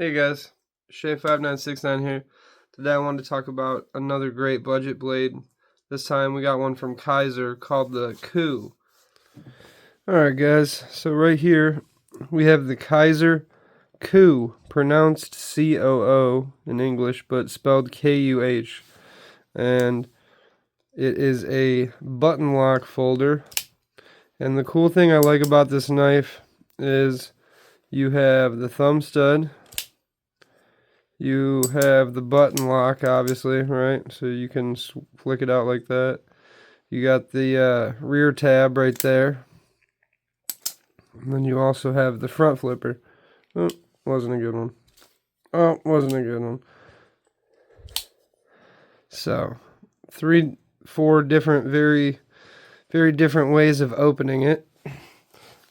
Hey guys, Shay5969 here. Today I wanted to talk about another great budget blade. This time we got one from Kizer called the KUH. Alright guys, so right here we have the Kizer KUH, pronounced C-O-O in English, but spelled K-U-H. And it is a button lock folder. And the cool thing I like about this knife is you have the thumb stud. You have the button lock, obviously, right? So you can flick it out like that. You got the rear tab right there. And then you also have the front flipper. Oh, wasn't a good one. Oh, wasn't a good one. So, 4 different, very different ways of opening it,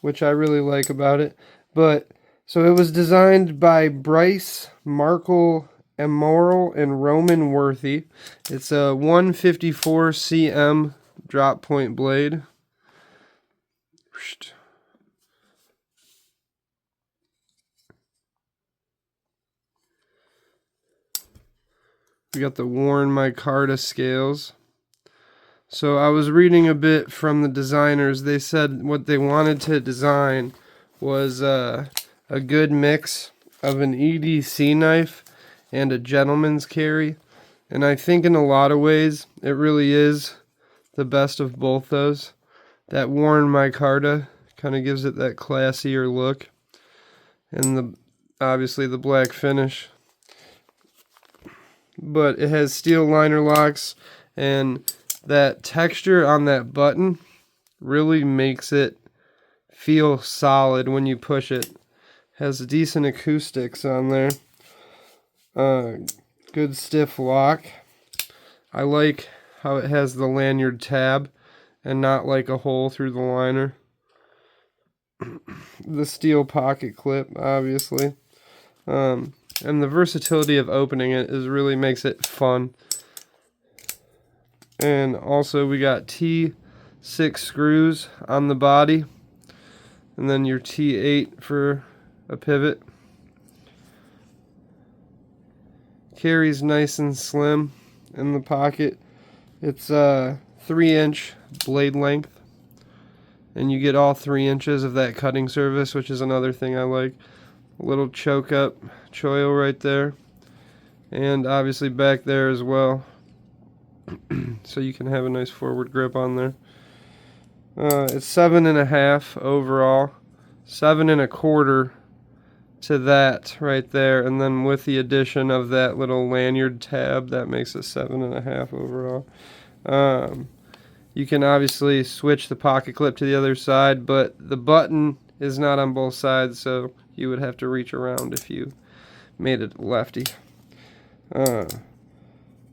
which I really like about it. But so it was designed by Bryce, Markle, Immoral, and Roman Worthy. It's a 154 cm drop point blade. We got the Warren micarta scales. So I was reading a bit from the designers. They said what they wanted to design was a good mix of an EDC knife and a gentleman's carry, and I think in a lot of ways it really is the best of both those. That Warren micarta kind of gives it that classier look, and obviously the black finish, but it has steel liner locks, and that texture on that button really makes it feel solid when you push it. Has decent acoustics on there. Good stiff lock. I like how it has the lanyard tab and not like a hole through the liner. The steel pocket clip, obviously. And the versatility of opening it really makes it fun. And also we got T6 screws on the body, and then your T8 for a pivot. Carries nice and slim in the pocket. It's a 3-inch blade length, and you get all 3 inches of that cutting surface, which is another thing I like. A little choke up choil right there, and obviously back there as well, so you can have a nice forward grip on there. It's 7.5 overall, 7.25 to that right there, and then with the addition of that little lanyard tab, that makes it 7.5 overall. You can obviously switch the pocket clip to the other side, but the button is not on both sides, so you would have to reach around if you made it lefty. But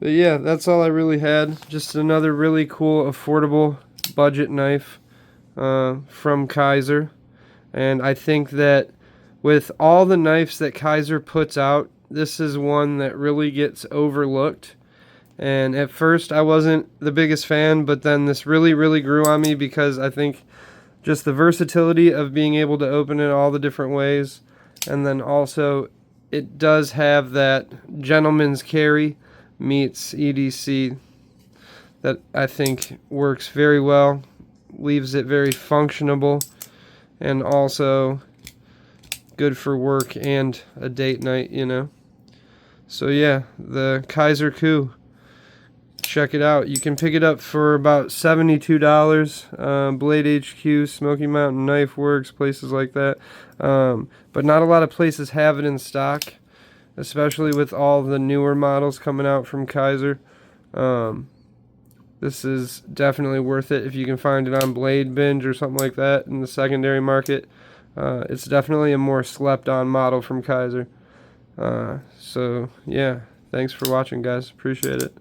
yeah, that's all I really had. Just another really cool, affordable budget knife from Kizer. And I think that with all the knives that Kizer puts out, this is one that really gets overlooked. And at first I wasn't the biggest fan, but then this really grew on me, because I think just the versatility of being able to open it all the different ways, and then also it does have that gentleman's carry meets EDC that I think works very well, leaves it very functionable, and also good for work and a date night, you know. So yeah, the Kizer KUH. Check it out. You can pick it up for about $72. Blade HQ, Smoky Mountain Knife Works, places like that. But not a lot of places have it in stock, especially with all the newer models coming out from Kizer. This is definitely worth it if you can find it on Blade Binge or something like that in the secondary market. It's definitely a more slept on model from Kizer. So yeah, thanks for watching, guys. Appreciate it.